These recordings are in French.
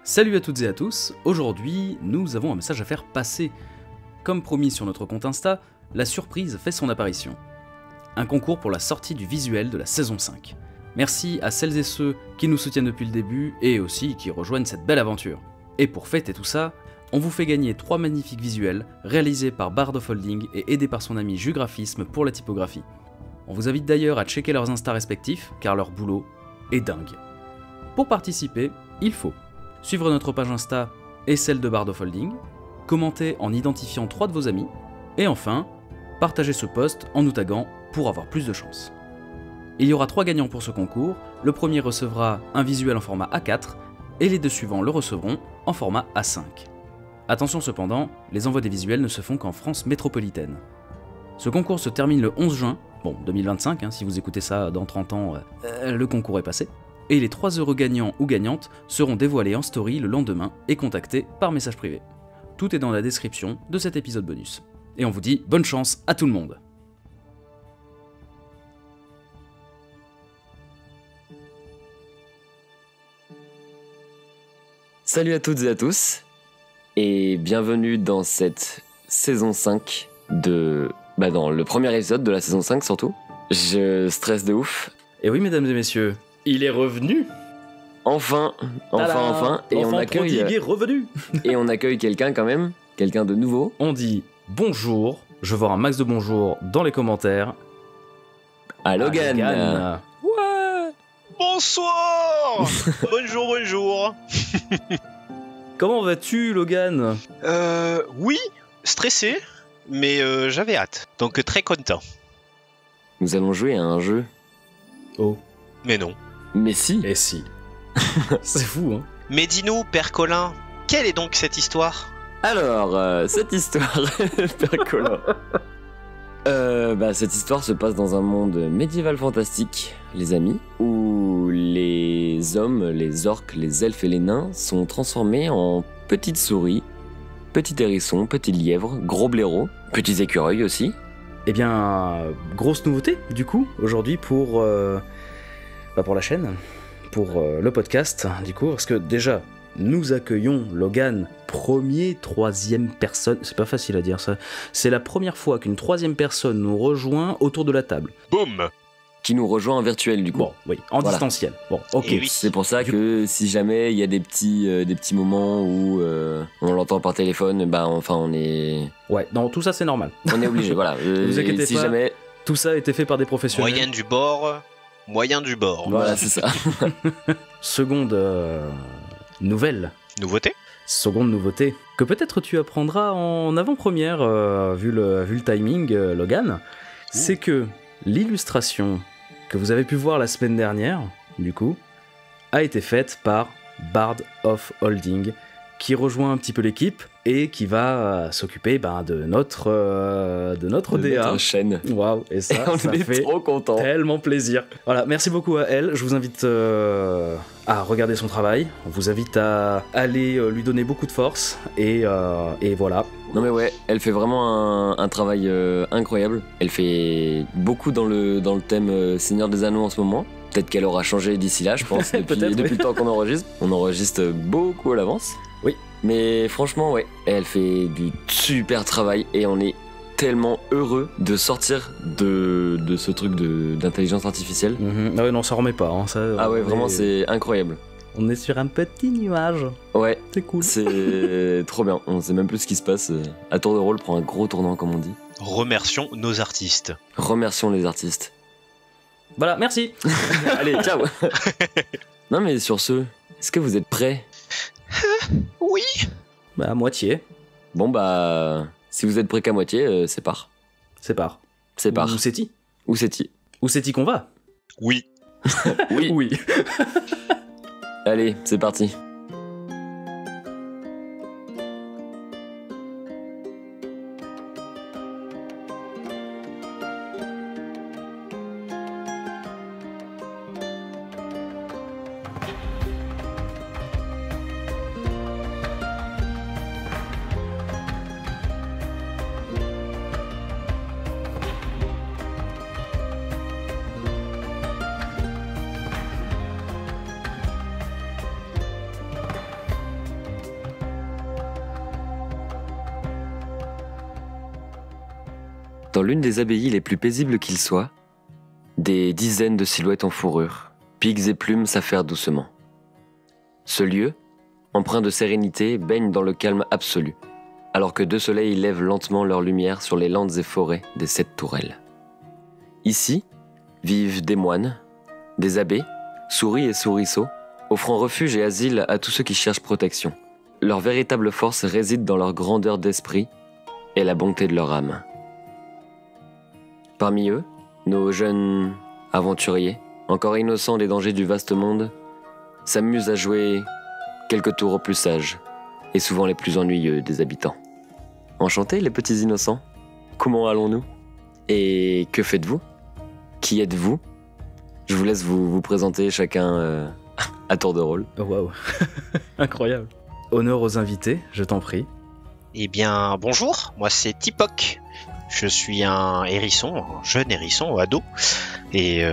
Salut à toutes et à tous, aujourd'hui nous avons un message à faire passer. Comme promis sur notre compte Insta, la surprise fait son apparition. Un concours pour la sortie du visuel de la saison 5. Merci à celles et ceux qui nous soutiennent depuis le début et aussi qui rejoignent cette belle aventure. Et pour fêter tout ça, on vous fait gagner 3 magnifiques visuels réalisés par Bard of Holding et aidés par son ami Jugraphisme pour la typographie. On vous invite d'ailleurs à checker leurs Insta respectifs car leur boulot est dingue. Pour participer, il faut suivre notre page Insta et celle de Bard of Holding, commenter en identifiant 3 de vos amis, et enfin, partager ce post en nous taguant pour avoir plus de chance. Il y aura 3 gagnants pour ce concours, le premier recevra un visuel en format A4, et les 2 suivants le recevront en format A5. Attention cependant, les envois des visuels ne se font qu'en France métropolitaine. Ce concours se termine le 11 juin, 2025, si vous écoutez ça dans 30 ans, le concours est passé. Et les 3 heureux gagnants ou gagnantes seront dévoilés en story le lendemain et contactés par message privé. Tout est dans la description de cet épisode bonus. Et on vous dit bonne chance à tout le monde. Salut à toutes et à tous, et bienvenue dans cette saison 5 dans le premier épisode de la saison 5 surtout. Je stresse de ouf. Et oui mesdames et messieurs, il est revenu. Enfin, et on accueille est revenu. Et on accueille quelqu'un quand même, quelqu'un de nouveau. On dit bonjour, je veux voir un max de bonjour dans les commentaires. À Logan. Ouais. Bonsoir. Bonjour. Comment vas-tu Logan? Oui, stressé, mais j'avais hâte, donc très content. Nous allons jouer à un jeu. Oh. Mais non. Mais si. Et si. C'est fou, hein. Mais dis-nous, Père Colin, quelle est donc cette histoire? Alors, cette histoire, Père Colin. Cette histoire se passe dans un monde médiéval fantastique, les amis, où les hommes, les orques, les elfes et les nains sont transformés en petites souris, petits hérissons, petits lièvres, gros blaireaux, petits écureuils aussi. Eh bien, grosse nouveauté, du coup, aujourd'hui pour la chaîne, pour le podcast, du coup, parce que déjà, nous accueillons Logan, premier, 3e personne, c'est pas facile à dire ça, c'est la première fois qu'une 3e personne nous rejoint autour de la table. Boum. Qui nous rejoint en virtuel du coup. Bon, oui, en distanciel. Bon, ok. Et oui. C'est pour ça que si jamais il y a des petits moments où on l'entend par téléphone, on est... Ouais, non, tout ça c'est normal. On est obligé, voilà. Ne vous inquiétez si pas, jamais... tout ça a été fait par des professionnels. Moyen du bord. Voilà, c'est ça. Seconde nouvelle. Seconde nouveauté, que peut-être tu apprendras en avant-première, vu le timing, Logan, c'est que l'illustration que vous avez pu voir la semaine dernière, du coup, a été faite par Bard of Holding, qui rejoint un petit peu l'équipe et qui va s'occuper de notre DA. Notre chaîne. Waouh, et ça, on ça est fait trop content. Tellement plaisir. Voilà, merci beaucoup à elle. Je vous invite à regarder son travail. On vous invite à aller lui donner beaucoup de force. Et voilà. Non mais ouais, elle fait vraiment un travail incroyable. Elle fait beaucoup dans le thème Seigneur des Anneaux en ce moment. Peut-être qu'elle aura changé d'ici là, je pense, depuis le temps qu'on enregistre. On enregistre beaucoup à l'avance. Oui. Mais franchement, ouais, elle fait du super travail et on est tellement heureux de sortir de ce truc d'intelligence artificielle. Ah ouais, non, on s'en remet pas. Hein, ça, ah ouais, vraiment, c'est incroyable. On est sur un petit nuage. Ouais. C'est cool. C'est trop bien. On sait même plus ce qui se passe. À tour de rôle, prend un gros tournant, comme on dit. Remercions nos artistes. Remercions les artistes. Voilà, merci. Allez, ciao. Non mais sur ce, est-ce que vous êtes prêts? Oui. À moitié. Bon si vous êtes prêts qu'à moitié, c'est part. C'est part. C'est part. Où c'est-y? Où c'est-y? Où c'est-y qu'on va? Oui. Oui. Oui. Allez, c'est parti. Dans l'une des abbayes les plus paisibles qu'il soit, des dizaines de silhouettes en fourrure, pics et plumes s'affairent doucement. Ce lieu, empreint de sérénité, baigne dans le calme absolu, alors que deux soleils lèvent lentement leur lumière sur les landes et forêts des 7 tourelles. Ici, vivent des moines, des abbés, souris et souriceaux, offrant refuge et asile à tous ceux qui cherchent protection. Leur véritable force réside dans leur grandeur d'esprit et la bonté de leur âme. Parmi eux, nos jeunes aventuriers, encore innocents des dangers du vaste monde, s'amusent à jouer quelques tours aux plus sages et souvent les plus ennuyeux des habitants. Enchantés les petits innocents, comment allons-nous? Et que faites-vous? Qui êtes-vous? Je vous laisse vous présenter chacun à tour de rôle. Oh waouh, incroyable. Honneur aux invités, je t'en prie. Eh bien, bonjour, moi c'est Tipoc. Je suis un hérisson, un jeune hérisson, ado, et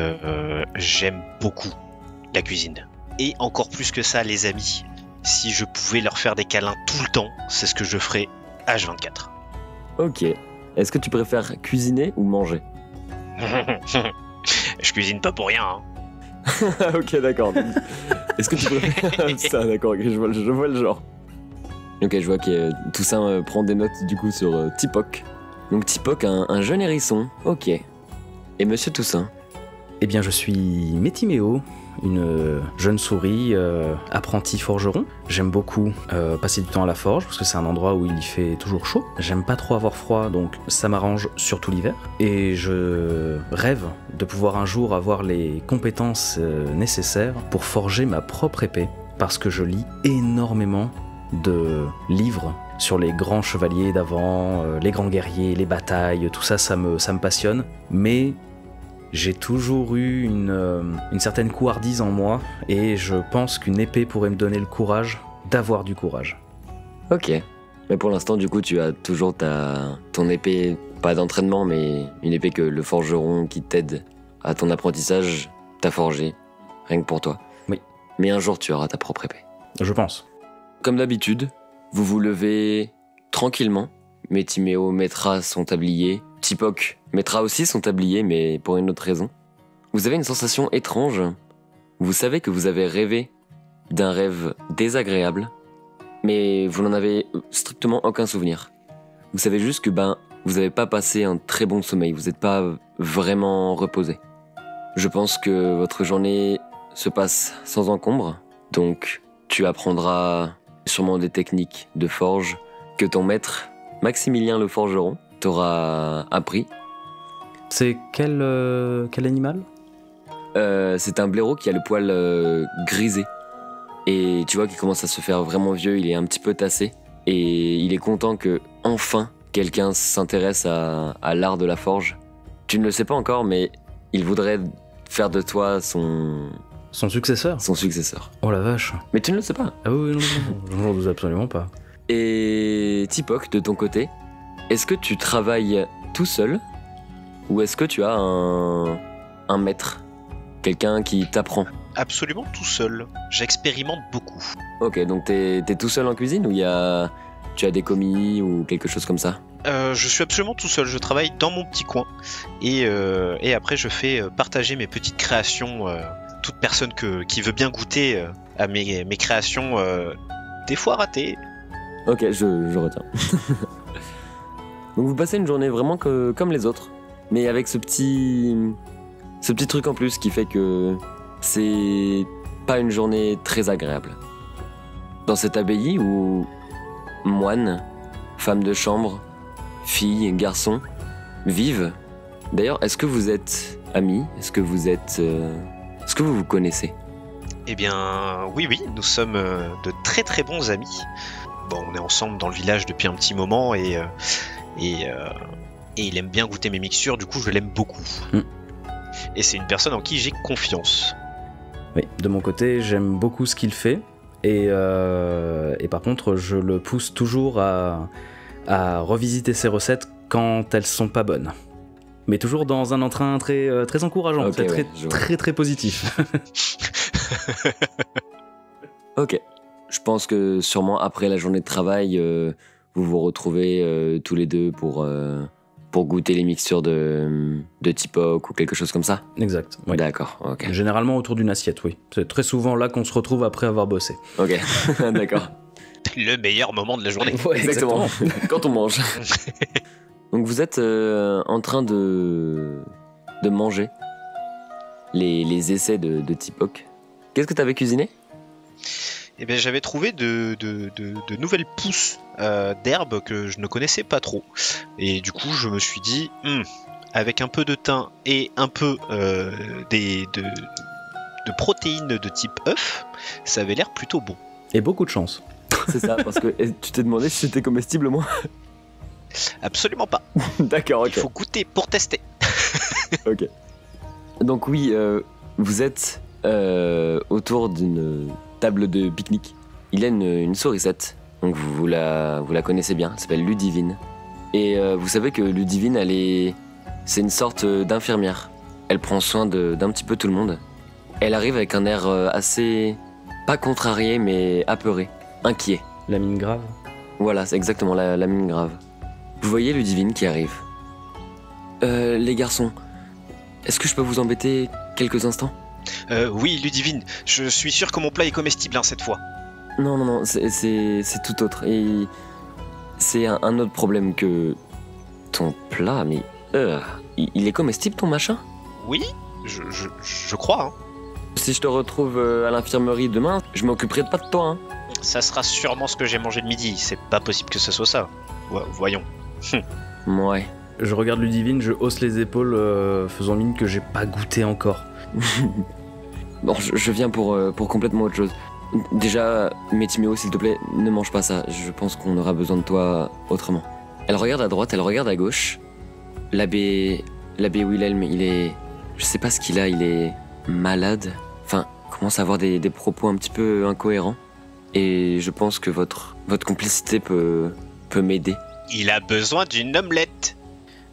j'aime beaucoup la cuisine. Et encore plus que ça, les amis. Si je pouvais leur faire des câlins tout le temps, c'est ce que je ferais H24. Ok. Est-ce que tu préfères cuisiner ou manger? Je cuisine pas pour rien, hein. Ok, d'accord. Est-ce que tu préfères... Ça, d'accord, okay, je vois le genre. Ok, je vois que Toussaint prend des notes du coup sur Tipoc. Donc Tipoc, un jeune hérisson, ok. Et Monsieur Toussaint? Eh bien, je suis Métiméo, une jeune souris apprenti forgeron. J'aime beaucoup passer du temps à la forge parce que c'est un endroit où il y fait toujours chaud. J'aime pas trop avoir froid, donc ça m'arrange surtout l'hiver. Et je rêve de pouvoir un jour avoir les compétences nécessaires pour forger ma propre épée parce que je lis énormément de livres sur les grands chevaliers d'avant, les grands guerriers, les batailles, tout ça, ça me passionne. Mais j'ai toujours eu une certaine couardise en moi et je pense qu'une épée pourrait me donner le courage d'avoir du courage. Ok. Mais pour l'instant, du coup, tu as toujours ton épée, pas d'entraînement, mais une épée que le forgeron qui t'aide à ton apprentissage t'a forgée, rien que pour toi. Oui. Mais un jour, tu auras ta propre épée. Je pense. Comme d'habitude, vous vous levez tranquillement. Métiméo mettra son tablier. Tipoc mettra aussi son tablier, mais pour une autre raison. Vous avez une sensation étrange. Vous savez que vous avez rêvé d'un rêve désagréable, mais vous n'en avez strictement aucun souvenir. Vous savez juste que vous n'avez pas passé un très bon sommeil, vous n'êtes pas vraiment reposé. Je pense que votre journée se passe sans encombre, donc tu apprendras sûrement des techniques de forge que ton maître, Maximilien le forgeron, t'aura appris. C'est quel animal? C'est un blaireau qui a le poil grisé. Et tu vois qu'il commence à se faire vraiment vieux, il est un petit peu tassé. Et il est content que, enfin, quelqu'un s'intéresse à l'art de la forge. Tu ne le sais pas encore, mais il voudrait faire de toi son successeur? Son successeur. Oh la vache. Mais tu ne le sais pas. Ah oui, non, je n'en doute absolument pas. Et Tipoc, de ton côté, est-ce que tu travailles tout seul ou est-ce que tu as un maître, quelqu'un qui t'apprend? Absolument tout seul. J'expérimente beaucoup. Ok, donc t'es tout seul en cuisine ou tu as des commis ou quelque chose comme ça? Je suis absolument tout seul. Je travaille dans mon petit coin et après je fais partager mes petites créations. Toute personne qui veut bien goûter à mes créations, des fois ratées. Ok, je retiens. Donc vous passez une journée vraiment comme les autres, mais avec ce petit truc en plus qui fait que c'est pas une journée très agréable. Dans cette abbaye où moines, femmes de chambre, filles et garçons vivent. D'ailleurs, est-ce que vous êtes amis? Est-ce que vous vous connaissez? Eh bien, oui, nous sommes de très très bons amis. Bon, on est ensemble dans le village depuis un petit moment et il aime bien goûter mes mixtures, du coup je l'aime beaucoup. Et c'est une personne en qui j'ai confiance. Oui, de mon côté, j'aime beaucoup ce qu'il fait et par contre, je le pousse toujours à revisiter ses recettes quand elles sont pas bonnes. Mais toujours dans un entrain très encourageant, okay, très positif. Ok. Je pense que sûrement après la journée de travail, vous vous retrouvez tous les deux pour pour goûter les mixtures de Tipoc ou quelque chose comme ça? Exact. Oui. D'accord, ok. Généralement autour d'une assiette, oui. C'est très souvent là qu'on se retrouve après avoir bossé. Ok, d'accord. Le meilleur moment de la journée. Ouais, Exactement, quand on mange. Donc vous êtes en train de manger les essais de Tipoc. Qu'est-ce que tu avais cuisiné? Eh bien, j'avais trouvé de nouvelles pousses d'herbes que je ne connaissais pas trop. Et du coup, je me suis dit, avec un peu de thym et un peu de protéines de type œuf, ça avait l'air plutôt bon. Et beaucoup de chance. C'est ça, parce que tu t'es demandé si c'était comestible, moi? Absolument pas. D'accord, ok. Il faut goûter pour tester. Ok. Donc oui, vous êtes autour d'une table de pique-nique. Il y a une sourisette, donc vous la connaissez bien, elle s'appelle Ludivine. Et vous savez que Ludivine, c'est une sorte d'infirmière. Elle prend soin d'un petit peu tout le monde. Elle arrive avec un air assez, pas contrarié, mais apeuré, inquiet. La mine grave. Voilà, c'est exactement la mine grave. Vous voyez Ludivine qui arrive. Les garçons, est-ce que je peux vous embêter quelques instants? Oui, Ludivine, je suis sûr que mon plat est comestible cette fois. Non, c'est tout autre. Et c'est un autre problème que ton plat, mais il est comestible ton machin? Oui, je crois. Hein. Si je te retrouve à l'infirmerie demain, je m'occuperai pas de toi. Hein. Ça sera sûrement ce que j'ai mangé de midi. C'est pas possible que ce soit ça. Voyons. Ouais. Je regarde Ludivine, je hausse les épaules, faisant mine que j'ai pas goûté encore. Bon, je viens pour complètement autre chose. Déjà, Métiméo, s'il te plaît, ne mange pas ça. Je pense qu'on aura besoin de toi autrement. Elle regarde à droite, elle regarde à gauche. L'abbé Wilhelm, il est... Je sais pas ce qu'il a, il est malade. Enfin, commence à avoir des propos un petit peu incohérents. Et je pense que votre complicité peut m'aider. Il a besoin d'une omelette.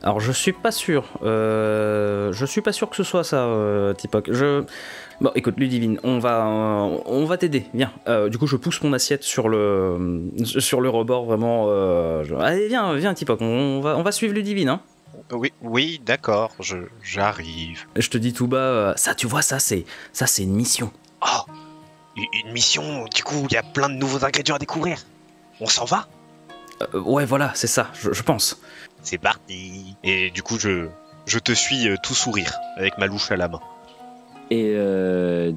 Alors je suis pas sûr. Je suis pas sûr que ce soit ça, Tipoc. Bon, écoute, Ludivine, on va t'aider. Viens. Du coup, je pousse mon assiette sur le rebord, vraiment. Allez, viens, Tipoc. On va suivre Ludivine, hein. Oui, d'accord. J'arrive. Je te dis tout bas. Ça, tu vois, ça c'est une mission. Oh, une mission. Du coup, il y a plein de nouveaux ingrédients à découvrir. On s'en va? Ouais, voilà, c'est ça. Je pense. C'est parti. Et du coup, je te suis tout sourire, avec ma louche à la main. Et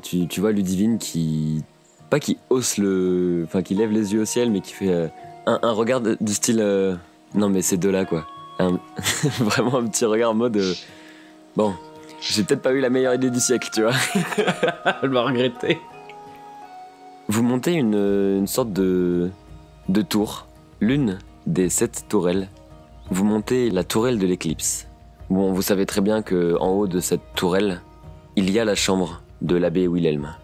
tu vois Ludivine qui... Pas qui hausse Enfin, qui lève les yeux au ciel, mais qui fait un regard du style... Non, mais ces deux-là, quoi. Vraiment un petit regard en mode... Bon, j'ai peut-être pas eu la meilleure idée du siècle, tu vois. Elle va regretter. Vous montez une sorte de tour. L'une des 7 tourelles. Vous montez la tourelle de l'éclipse. Bon, vous savez très bien qu'en haut de cette tourelle, il y a la chambre de l'abbé Wilhelm.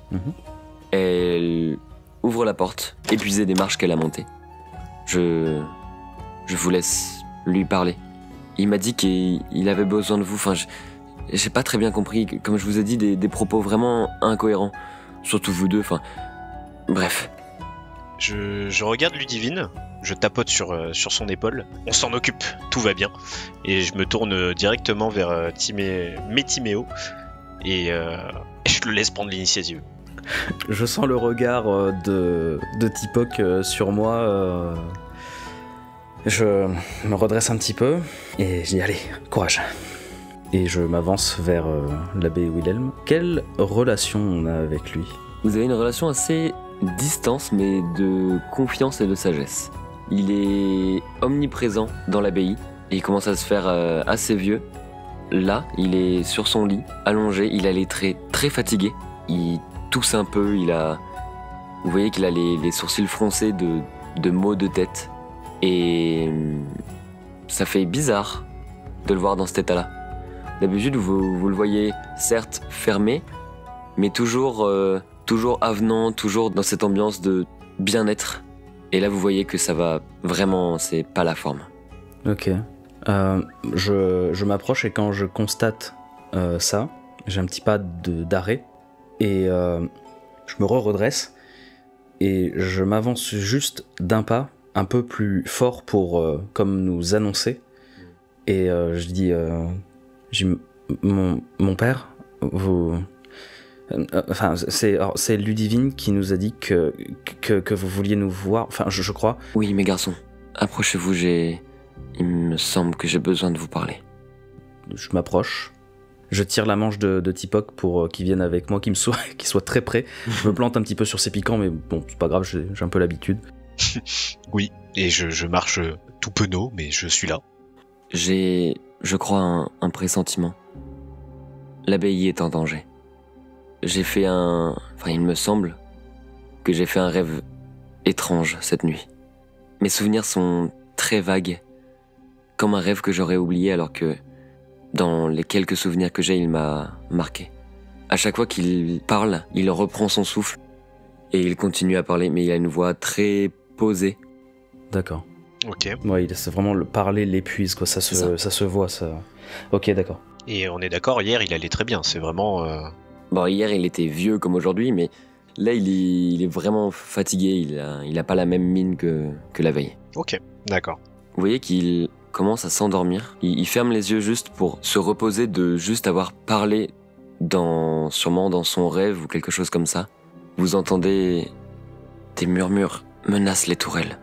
Elle ouvre la porte, épuisée des marches qu'elle a montées. Je vous laisse lui parler. Il m'a dit qu'il avait besoin de vous. Enfin, j'ai pas très bien compris. Comme je vous ai dit, des propos vraiment incohérents. Surtout vous deux. Enfin, bref. Je regarde Ludivine, je tapote sur son épaule. On s'en occupe, tout va bien. Et je me tourne directement vers Métiméo. Et je le laisse prendre l'initiative. Je sens le regard de Tipoc sur moi. Je me redresse un petit peu et je dis allez, courage. Et je m'avance vers l'abbé Wilhelm. Quelle relation on a avec lui? Vous avez une relation assez distante, mais de confiance et de sagesse. Il est omniprésent dans l'abbaye et il commence à se faire assez vieux. Là, il est sur son lit, allongé, il a les traits très fatigués. Il tousse un peu, vous voyez qu'il a les sourcils froncés de maux de tête. Et ça fait bizarre de le voir dans cet état-là. D'habitude, vous le voyez certes fermé, mais toujours avenant, toujours dans cette ambiance de bien-être. Et là, vous voyez que ça va vraiment, c'est pas la forme. Ok. Je m'approche et quand je constate ça, j'ai un petit pas d'arrêt et je me redresse et je m'avance juste d'un pas, un peu plus fort pour comme nous annoncer. Et je dis, mon père, vous... Enfin, c'est Ludivine qui nous a dit que vous vouliez nous voir, enfin, je crois. Oui, mes garçons, approchez-vous, il me semble que j'ai besoin de vous parler. Je m'approche. Je tire la manche de Tipoc pour qu'il vienne avec moi, qu'il soit très près. Je me plante un petit peu sur ses piquants, mais bon, c'est pas grave, j'ai un peu l'habitude. Oui, et je marche tout penaud, mais je suis là. J'ai, je crois, un pressentiment. L'abbaye est en danger. J'ai fait il me semble que j'ai fait un rêve étrange cette nuit. Mes souvenirs sont très vagues, comme un rêve que j'aurais oublié alors que, dans les quelques souvenirs que j'ai, il m'a marqué. À chaque fois qu'il parle, il reprend son souffle et il continue à parler, mais il a une voix très posée. D'accord. Ok. Ouais, c'est vraiment le parler l'épuise, quoi. Ça se voit, ça. Ok, d'accord. Et on est d'accord, hier il allait très bien, c'est vraiment... Bon, hier il était vieux comme aujourd'hui, mais là il est vraiment fatigué, il a pas la même mine que la veille. Ok, d'accord. Vous voyez qu'il commence à s'endormir, il ferme les yeux juste pour se reposer de juste avoir parlé sûrement dans son rêve ou quelque chose comme ça. Vous entendez des murmures menacent les tourelles.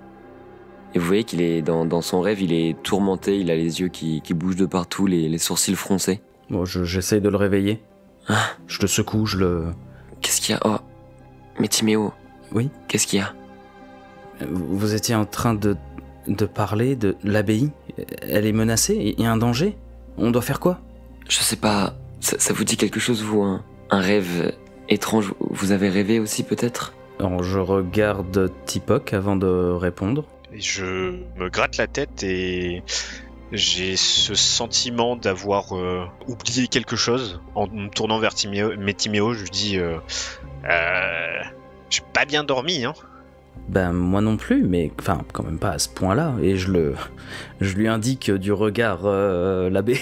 Et vous voyez qu'il est dans son rêve, il est tourmenté, il a les yeux qui bougent de partout, les sourcils froncés. Bon, j'essaye de le réveiller. Ah. Je le secoue, Qu'est-ce qu'il y a? Oh, mais Timéo. Oui? Qu'est-ce qu'il y a? Vous étiez en train de parler de l'abbaye. Elle est menacée? Il y a un danger? On doit faire quoi? Je sais pas, ça vous dit quelque chose, vous, un rêve étrange? Vous avez rêvé aussi, peut-être? Alors, je regarde Tipoc avant de répondre. Et je me gratte la tête et j'ai ce sentiment d'avoir oublié quelque chose. En me tournant vers Timéo, je lui dis j'ai pas bien dormi, hein. Ben moi non plus, mais enfin quand même pas à ce point-là. Et je lui indique du regard l'abbé.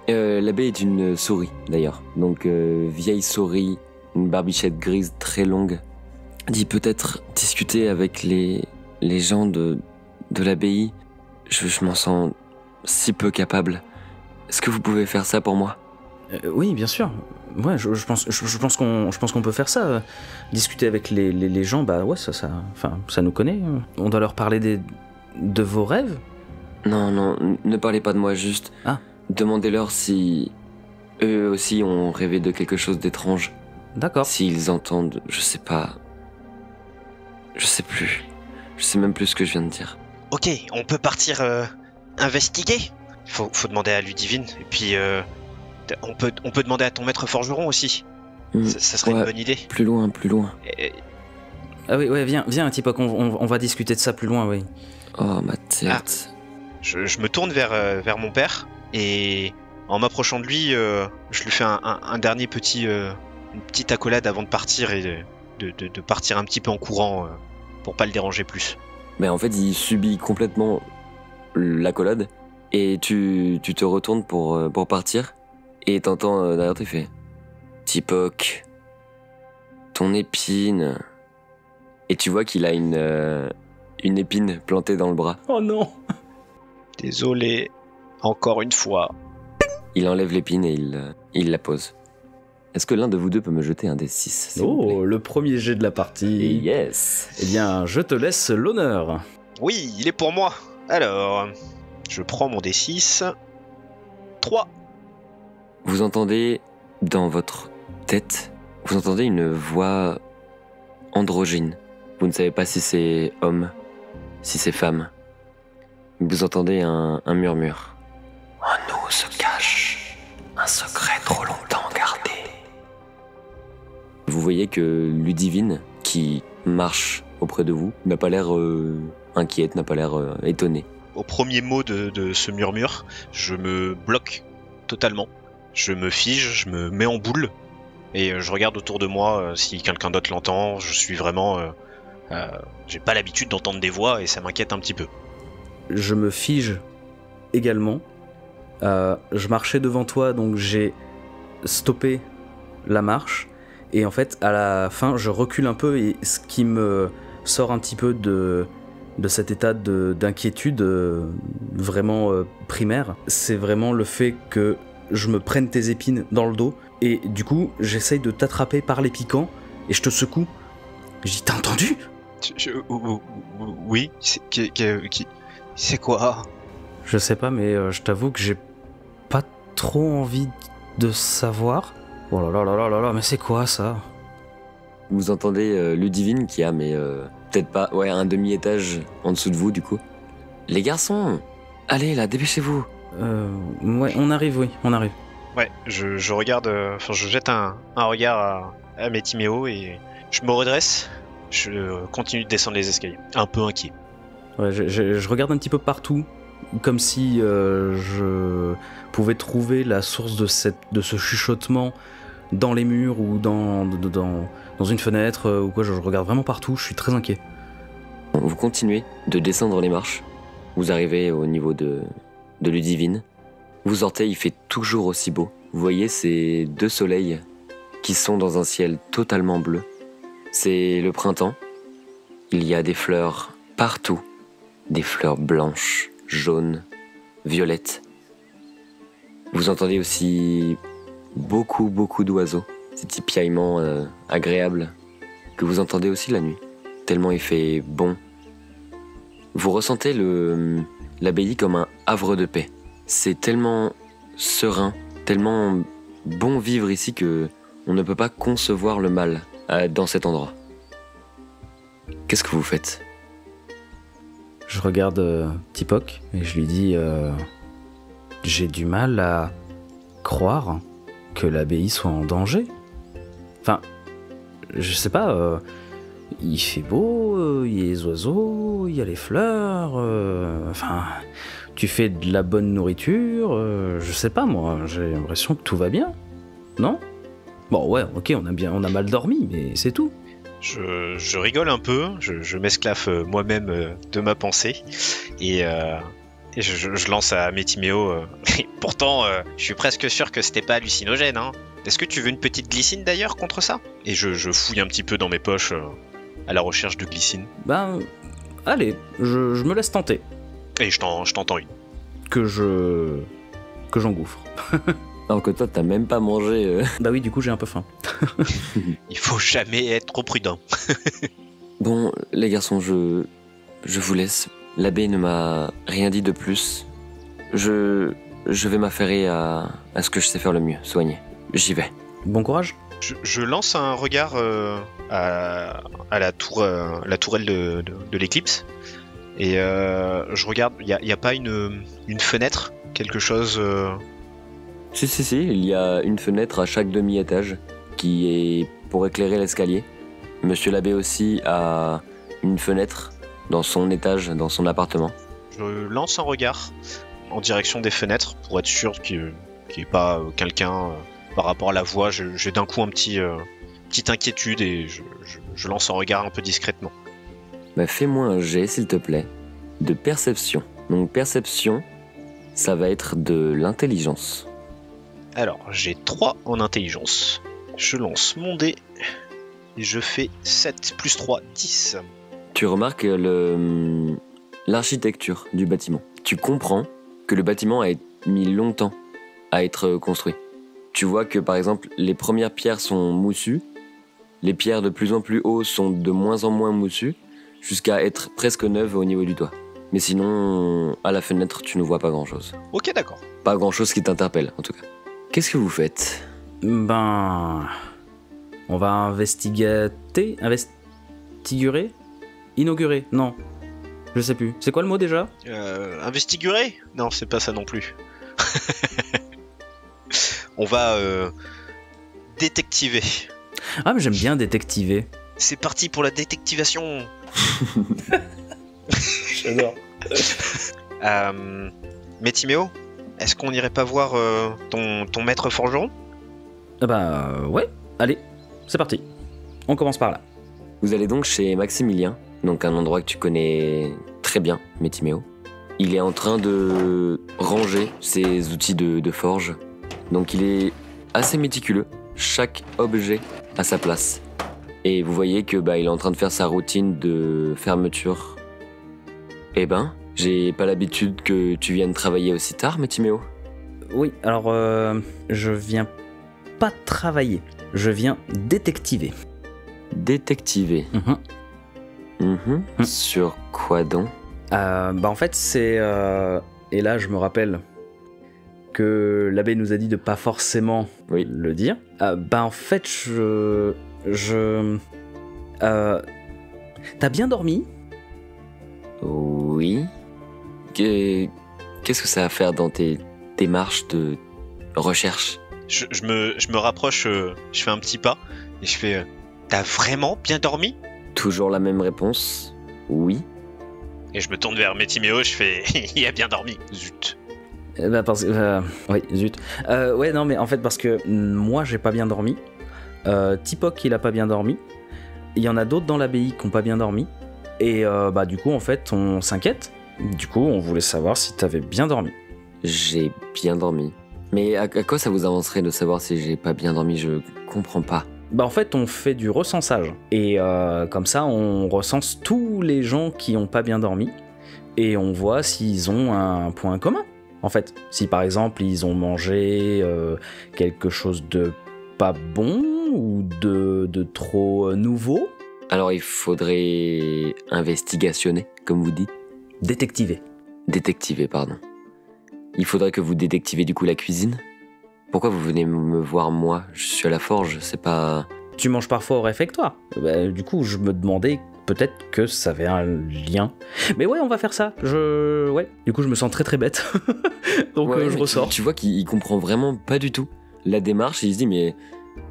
L'abbé est une souris d'ailleurs, donc vieille souris, une barbichette grise très longue. Dit peut-être discuter avec les gens de l'abbaye. Je m'en sens si peu capable. Est-ce que vous pouvez faire ça pour moi? Oui, bien sûr. Ouais, je pense qu'on peut faire ça. Discuter avec les gens, bah ouais, ça nous connaît. On doit leur parler de vos rêves. Non, ne parlez pas de moi, juste. Ah. Demandez-leur si eux aussi ont rêvé de quelque chose d'étrange. D'accord. S'ils entendent, je sais pas. Je sais plus. Je sais même plus ce que je viens de dire. Ok, on peut partir investiguer. Faut demander à Ludivine. Et puis on peut demander à ton maître forgeron aussi. Ça serait une bonne idée. Plus loin. Ah oui, ouais, viens, Tipoc, on va discuter de ça plus loin, oui. Oh, ma tête. Je me tourne vers mon père et en m'approchant de lui, je lui fais un dernier une petite accolade avant de partir et de partir un petit peu en courant pour pas le déranger plus. Mais en fait, il subit complètement l'accolade et tu te retournes pour partir et t'entends derrière toi, il fait Tipoc, ton épine. Et tu vois qu'il a une épine plantée dans le bras. Oh non! Désolé, encore une fois. Il enlève l'épine et il la pose. Est-ce que l'un de vous deux peut me jeter un des 6, s'il vous plaît? Oh, le premier jet de la partie. Et yes! Eh bien, je te laisse l'honneur. Oui, il est pour moi. Alors, je prends mon D6. 3. Vous entendez dans votre tête, vous entendez une voix androgyne. Vous ne savez pas si c'est homme, si c'est femme. Vous entendez un murmure. En nous se cache un secret trop longtemps gardé. Vous voyez que Ludivine, qui marche auprès de vous, n'a pas l'air inquiète, n'a pas l'air étonnée. Au premier mot de ce murmure, je me bloque totalement. Je me fige, je me mets en boule et je regarde autour de moi si quelqu'un d'autre l'entend. Je suis vraiment... j'ai pas l'habitude d'entendre des voix et ça m'inquiète un petit peu. Je me fige également. Je marchais devant toi, donc j'ai stoppé la marche. Et en fait, à la fin, je recule un peu et ce qui me sort un petit peu de cet état d'inquiétude vraiment primaire, c'est vraiment le fait que je me prenne tes épines dans le dos, et du coup, j'essaye de t'attraper par les piquants, et je te secoue. Je dis, t'as entendu ? Oui, c'est quoi ? Je sais pas, mais je t'avoue que j'ai pas trop envie de savoir. Oh là là là là là là, mais c'est quoi ça ? Vous entendez Ludivine qui a, mais peut-être pas, ouais, un demi-étage en dessous de vous du coup. Les garçons, allez là, dépêchez-vous. Ouais, on arrive, oui, on arrive. Ouais, je regarde, je jette un regard à Métiméo et je me redresse. Je continue de descendre les escaliers, un peu inquiet. Ouais, je regarde un petit peu partout, comme si je pouvais trouver la source de ce chuchotement dans les murs ou dans une fenêtre ou quoi. Je regarde vraiment partout, je suis très inquiet. Vous continuez de descendre les marches. Vous arrivez au niveau de Ludivine. Vous sortez, il fait toujours aussi beau. Vous voyez ces deux soleils qui sont dans un ciel totalement bleu. C'est le printemps. Il y a des fleurs partout. Des fleurs blanches, jaunes, violettes. Vous entendez aussi beaucoup d'oiseaux. Ces petits piaillements agréables que vous entendez aussi la nuit. Tellement il fait bon. Vous ressentez l'abbaye comme un havre de paix. C'est tellement serein, tellement bon vivre ici que on ne peut pas concevoir le mal dans cet endroit. Qu'est-ce que vous faites ? Je regarde Tipoc et je lui dis j'ai du mal à croire que l'abbaye soit en danger. Enfin, je sais pas, il fait beau, il y a les oiseaux, il y a les fleurs, enfin, tu fais de la bonne nourriture, je sais pas moi, j'ai l'impression que tout va bien, non ? Bon ouais, ok, on a mal dormi, mais c'est tout. Je rigole un peu, je m'esclaffe moi-même de ma pensée et je lance à Métiméo. Pourtant, je suis presque sûr que c'était pas hallucinogène. Hein. Est-ce que tu veux une petite glycine d'ailleurs contre ça ? Et je fouille un petit peu dans mes poches à la recherche de glycine. Ben, allez, je me laisse tenter. Et je t'entends une. Que j'engouffre. Alors que toi, t'as même pas mangé. Bah oui, du coup, j'ai un peu faim. Il faut jamais être trop prudent. Bon, les garçons, je vous laisse. L'abbé ne m'a rien dit de plus. Je vais m'affairer à ce que je sais faire le mieux, soigner. J'y vais. Bon courage. Je lance un regard à la tourelle de l'éclipse. Et je regarde, il y a pas une fenêtre, quelque chose... Si, il y a une fenêtre à chaque demi-étage qui est pour éclairer l'escalier. Monsieur l'abbé aussi a une fenêtre dans son étage, dans son appartement. Je lance un regard en direction des fenêtres pour être sûr qu'il n'y ait pas quelqu'un par rapport à la voix. J'ai d'un coup petite inquiétude et je lance un regard un peu discrètement. Bah, fais-moi un jet, s'il te plaît, de perception. Donc perception, ça va être de l'intelligence. Alors, j'ai 3 en intelligence. Je lance mon dé et je fais 7 plus 3, 10. Tu remarques l'architecture du bâtiment. Tu comprends que le bâtiment a mis longtemps à être construit. Tu vois que par exemple, les premières pierres sont moussues, les pierres de plus en plus haut sont de moins en moins moussues, jusqu'à être presque neuves au niveau du toit. Mais sinon, à la fenêtre, tu ne vois pas grand-chose. Ok, d'accord. Pas grand-chose qui t'interpelle, en tout cas. Qu'est-ce que vous faites ? Ben... On va investiguer... Inaugurer ? Non. Je sais plus. C'est quoi le mot déjà ? Investigurer ? Non, c'est pas ça non plus. On va détectiver. Ah, mais j'aime bien détectiver. C'est parti pour la détectivation. J'adore. Métiméo, est-ce qu'on irait pas voir ton maître forgeron ? Ah bah ouais, allez, c'est parti. On commence par là. Vous allez donc chez Maximilien, donc un endroit que tu connais très bien, Métiméo. Il est en train de ranger ses outils de forge. Donc il est assez méticuleux, chaque objet à sa place. Et vous voyez que il est en train de faire sa routine de fermeture Eh ben, j'ai pas l'habitude que tu viennes travailler aussi tard, Métiméo. Oui, alors je viens pas travailler, je viens détectiver. Détectiver. Sur quoi donc? En fait c'est... et là je me rappelle que l'abbé nous a dit de pas forcément le dire. En fait t'as bien dormi? Oui. Qu'est-ce que ça a à faire dans tes démarches de recherche? Je me rapproche, je fais un petit pas et je fais t'as vraiment bien dormi? Toujours la même réponse, oui. Et je me tourne vers Métiméo, je fais il a bien dormi, zut. Oui, zut. Ouais, non, mais en fait, parce que moi, j'ai pas bien dormi. Tipoc, il a pas bien dormi. Il y en a d'autres dans l'abbaye qui ont pas bien dormi. Et du coup, en fait, on s'inquiète. Du coup, on voulait savoir si t'avais bien dormi. J'ai bien dormi. Mais à quoi ça vous avancerait de savoir si j'ai pas bien dormi? Je comprends pas. En fait, on fait du recensage. Et comme ça, on recense tous les gens qui ont pas bien dormi. Et on voit s'ils ont un point commun. En fait, si par exemple, ils ont mangé quelque chose de pas bon ou de trop nouveau. Alors, il faudrait investigationner, comme vous dites. Détectiver. Détectiver, pardon. Il faudrait que vous détectivez du coup la cuisine? Pourquoi vous venez me voir moi? Je suis à la forge, c'est pas... Tu manges parfois au réfectoire. Du coup, je me demandais peut-être que ça avait un lien. Mais ouais, on va faire ça. Ouais. Du coup, je me sens très très bête. Donc je ressors. Tu vois qu'il comprend vraiment pas du tout la démarche. Il se dit mais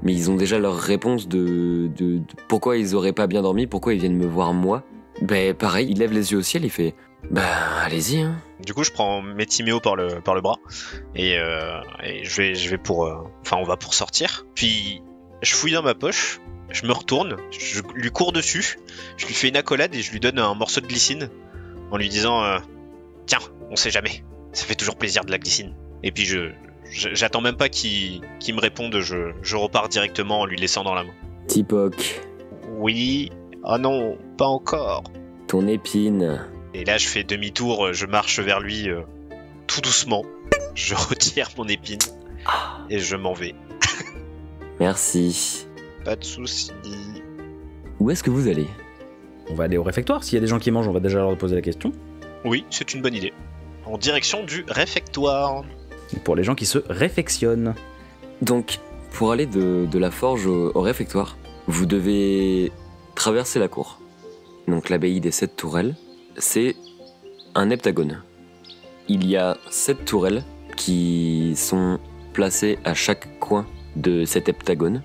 ils ont déjà leur réponse de pourquoi ils auraient pas bien dormi, pourquoi ils viennent me voir moi. Pareil, il lève les yeux au ciel, il fait allez-y hein. Du coup, je prends Métiméo par le bras et je vais pour... on va pour sortir. Puis, je fouille dans ma poche, je me retourne, je lui cours dessus, je lui fais une accolade et je lui donne un morceau de glycine en lui disant tiens, on sait jamais, ça fait toujours plaisir de la glycine. Et puis, j'attends même pas qu'il me réponde, je repars directement en lui laissant dans la main. Tipoc. Oui. Ah non, pas encore. Ton épine. Et là, je fais demi-tour, je marche vers lui tout doucement. Je retire mon épine et je m'en vais. Merci. Pas de soucis. Où est-ce que vous allez? On va aller au réfectoire. S'il y a des gens qui mangent, on va déjà leur poser la question. Oui, c'est une bonne idée. En direction du réfectoire. Pour les gens qui se réfectionnent. Donc, pour aller de la forge au réfectoire, vous devez traverser la cour. Donc l'abbaye des 7 tourelles, c'est un heptagone. Il y a 7 tourelles qui sont placées à chaque coin de cet heptagone.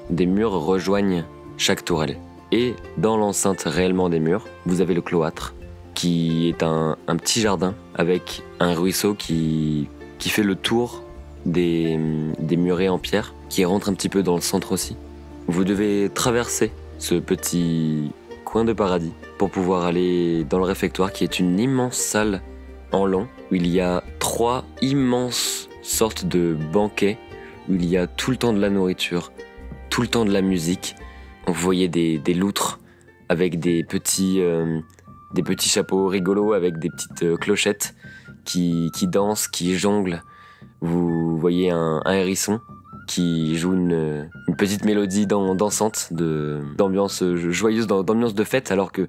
Des murs rejoignent chaque tourelle. Et dans l'enceinte réellement des murs, vous avez le cloître, qui est un petit jardin avec un ruisseau qui fait le tour des murets en pierre, qui rentre un petit peu dans le centre aussi. Vous devez traverser ce petit coin de paradis pour pouvoir aller dans le réfectoire, qui est une immense salle en long où il y a 3 immenses sortes de banquets où il y a tout le temps de la nourriture, tout le temps de la musique. Vous voyez des loutres avec des petits chapeaux rigolos avec des petites clochettes qui dansent, qui jonglent. Vous voyez un hérisson qui joue une petite mélodie dansante, d'ambiance joyeuse, d'ambiance de fête, alors que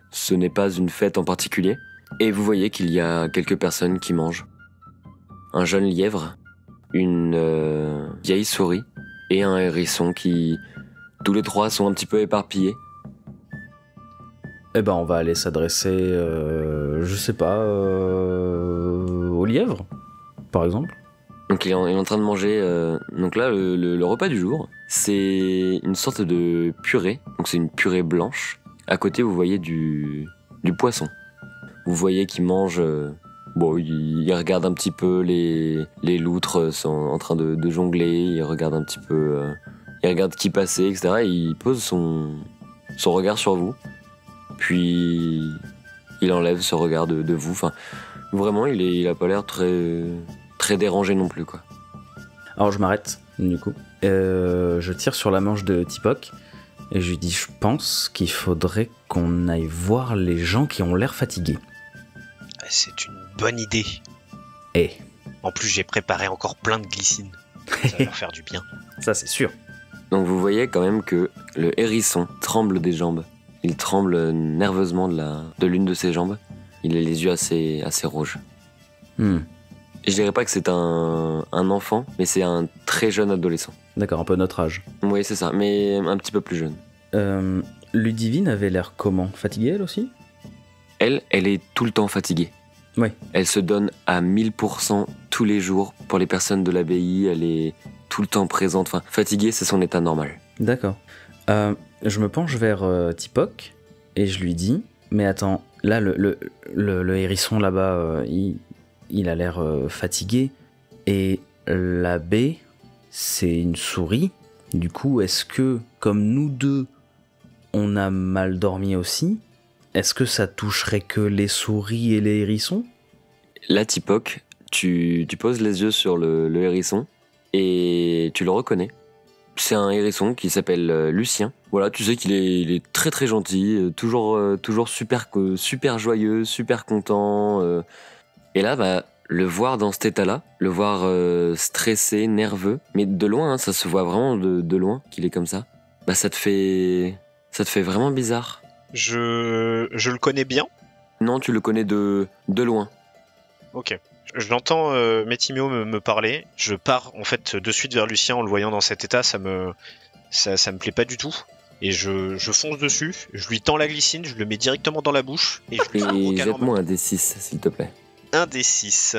ce n'est pas une fête en particulier. Et vous voyez qu'il y a quelques personnes qui mangent. Un jeune lièvre, une vieille souris et un hérisson qui, tous les 3, sont un petit peu éparpillés. On va aller s'adresser, je sais pas, au lièvre, par exemple. Donc il est en train de manger. Donc là, le repas du jour, c'est une sorte de purée. Donc c'est une purée blanche. À côté, vous voyez du poisson. Vous voyez qu'il mange. Il regarde un petit peu les loutres sont en train de jongler. Il regarde un petit peu. Il regarde qui passait, etc. Et il pose son regard sur vous. Puis il enlève ce regard de vous. Enfin, vraiment, il a pas l'air très dérangé non plus, quoi. Alors je m'arrête, du coup. Je tire sur la manche de Tipoc et je lui dis, je pense qu'il faudrait qu'on aille voir les gens qui ont l'air fatigués. bah, c'est une bonne idée. Eh, En plus, j'ai préparé encore plein de glycine. Ça va leur faire du bien. ça c'est sûr. Donc vous voyez quand même que le hérisson tremble des jambes. Il tremble nerveusement de l'une de ses jambes. Il a les yeux assez rouges. Hmm. Et je dirais pas que c'est un enfant, mais c'est un très jeune adolescent. D'accord, un peu notre âge. Oui, c'est ça, mais un petit peu plus jeune. Ludivine avait l'air comment? Fatiguée elle aussi? Elle est tout le temps fatiguée. Oui. Elle se donne à 1000% tous les jours pour les personnes de l'abbaye. Elle est tout le temps présente. Enfin, fatiguée, c'est son état normal. D'accord. Je me penche vers Tipoc et je lui dis, mais attends, là le hérisson là-bas, il a l'air fatigué et l'abbé, c'est une souris. Du coup, est-ce que, comme nous deux, on a mal dormi aussi, est-ce que ça toucherait que les souris et les hérissons? Là, Tipoc, tu poses les yeux sur le hérisson et tu le reconnais. C'est un hérisson qui s'appelle Lucien. Voilà, tu sais qu'il il est très très gentil, toujours super joyeux, super content. Et là, bah, le voir dans cet état-là, le voir stressé, nerveux, mais de loin, hein, ça se voit vraiment de loin qu'il est comme ça. Bah, ça te fait vraiment bizarre. Je le connais bien. Non, tu le connais de loin. Ok. J'entends Métimio me parler. Je pars en fait de suite vers Lucien en le voyant dans cet état. Ça me plaît pas du tout. Et je fonce dessus. Je lui tends la glycine. Je le mets directement dans la bouche. Et je lui fais un gros Et câlin en jette-moi même un D6, s'il te plaît. temps. Un des 6.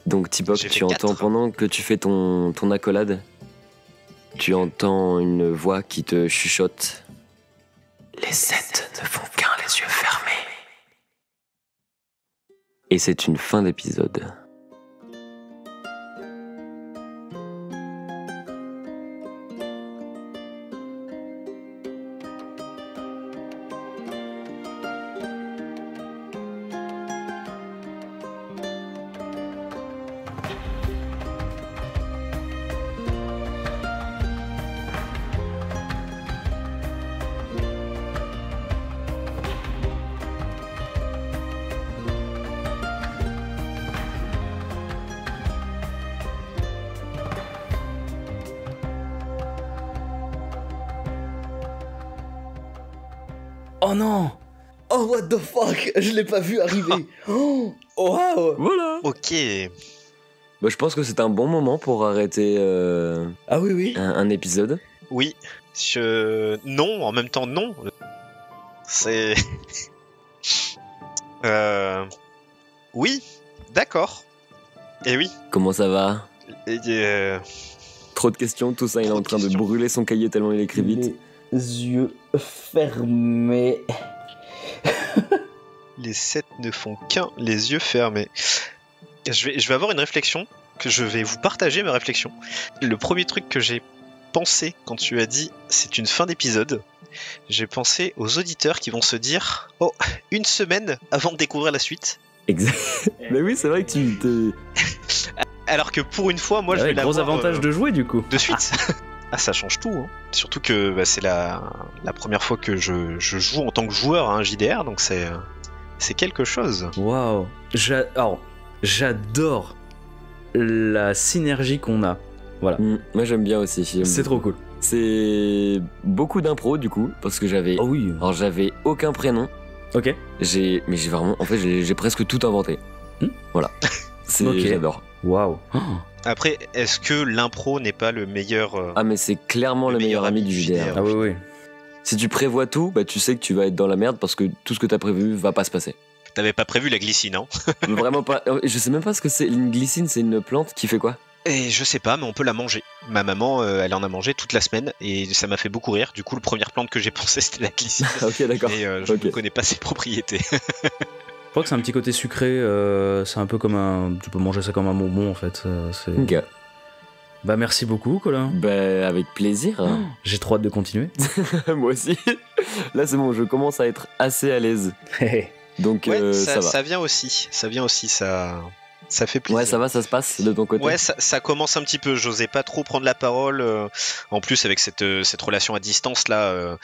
Donc Tipoc, J'ai tu fait entends 4. pendant que tu fais ton accolade, tu entends une voix qui te chuchote. Les 7 ne font qu'un les yeux fermés. Et c'est une fin d'épisode. Oh non! Oh what the fuck! Je l'ai pas vu arriver! Oh wow! Voilà. Ok. Bah, je pense que c'est un bon moment pour arrêter Ah oui, oui! un épisode. Oui. Non, en même temps non. C'est. Oui. D'accord. Et oui. Comment ça va? Et, Trop de questions, tout ça, il est Trop en de train de questions. brûler son cahier tellement il écrit vite. Les yeux fermés. Les 7 ne font qu'un, les yeux fermés. Je vais avoir une réflexion, que je vais vous partager ma réflexion. Le premier truc que j'ai pensé quand tu as dit c'est une fin d'épisode, j'ai pensé aux auditeurs qui vont se dire oh, une semaine avant de découvrir la suite. Exact. Mais oui, c'est vrai que tu te... Alors que pour une fois, moi je vais Gros l'avoir avantage de jouer du coup. de suite. Ah, ça change tout. Hein. Surtout que bah, c'est la première fois que je joue en tant que joueur à un JDR, donc c'est quelque chose. Waouh! Alors, j'adore la synergie qu'on a. Voilà. Moi j'aime bien aussi. C'est trop cool. C'est beaucoup d'impro du coup, parce que j'avais... Oh oui. Alors j'avais aucun prénom. Ok. Mais j'ai vraiment... En fait j'ai presque tout inventé. Voilà. Ok. J'adore. Waouh. Oh. Après, est-ce que l'impro n'est pas le meilleur Ah mais c'est clairement le meilleur ami du JDR. Ah oui, oui. Si tu prévois tout, bah tu sais que tu vas être dans la merde parce que tout ce que t'as prévu va pas se passer. T'avais pas prévu la glycine, hein? Vraiment pas. Je sais même pas ce que c'est. Une glycine, c'est une plante qui fait quoi? Et je sais pas, mais on peut la manger. Ma maman, elle en a mangé toute la semaine et ça m'a fait beaucoup rire. Du coup, la première plante que j'ai pensé, c'était la glycine. Ok, d'accord. Et je Ok. ne connais pas ses propriétés. Je crois que c'est un petit côté sucré. C'est un peu comme un. Tu peux manger ça comme un bonbon en fait. C'est... Ok. Bah merci beaucoup, Colin. Bah avec plaisir. J'ai trop hâte de continuer. Moi aussi. Là c'est bon, je commence à être assez à l'aise. Donc Ouais, ça va. ça vient aussi. Ça vient aussi, ça fait plaisir. Ouais, ça va, ça se passe de ton côté. Ouais, ça commence un petit peu. J'osais pas trop prendre la parole. En plus, avec cette relation à distance là,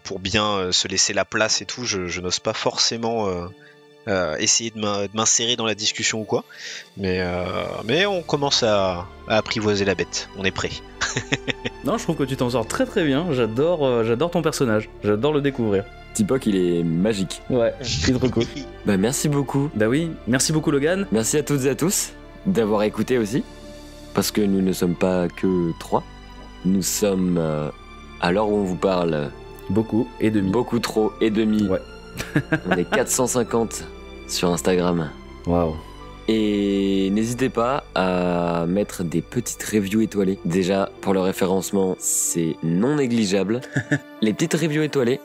pour bien se laisser la place et tout, je n'ose pas forcément essayer de m'insérer dans la discussion ou quoi. Mais on commence à apprivoiser la bête. On est prêt. Non, je trouve que tu t'en sors très très bien. J'adore ton personnage. J'adore le découvrir. Tipoc, il est magique. Ouais, c'est trop cool. Bah merci beaucoup. Bah oui, merci beaucoup Logan. Merci à toutes et à tous d'avoir écouté aussi. Parce que nous ne sommes pas que 3. Nous sommes, à l'heure où on vous parle, Beaucoup et demi. beaucoup trop et demi. Ouais. On est 450 sur Instagram. Waouh. Et n'hésitez pas à mettre des petites reviews étoilées. Déjà, pour le référencement, c'est non négligeable. Les petites reviews étoilées,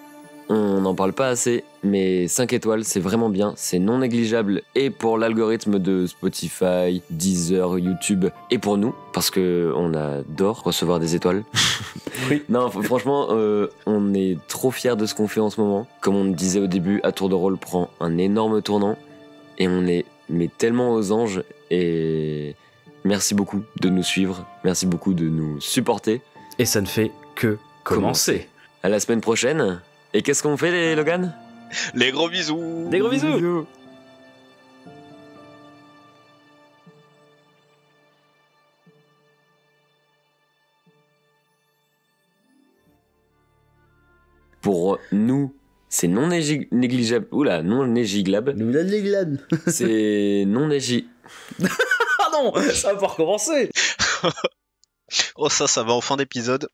on n'en parle pas assez, mais 5 étoiles, c'est vraiment bien, c'est non négligeable, et pour l'algorithme de Spotify, Deezer, YouTube, et pour nous, parce que on adore recevoir des étoiles. Oui. Non, franchement, on est trop fiers de ce qu'on fait en ce moment. Comme on le disait au début, À Tour de Rôle prend un énorme tournant, et on est tellement aux anges, et merci beaucoup de nous suivre, merci beaucoup de nous supporter. Et ça ne fait que commencer. À la semaine prochaine. Et qu'est-ce qu'on fait, les Logan? Les gros bisous. Des gros bisous. Pour nous, c'est non négligeable. Oula, non négligeable. C'est non négligeable. Ah non, ça va pas recommencer. Oh ça va en fin d'épisode.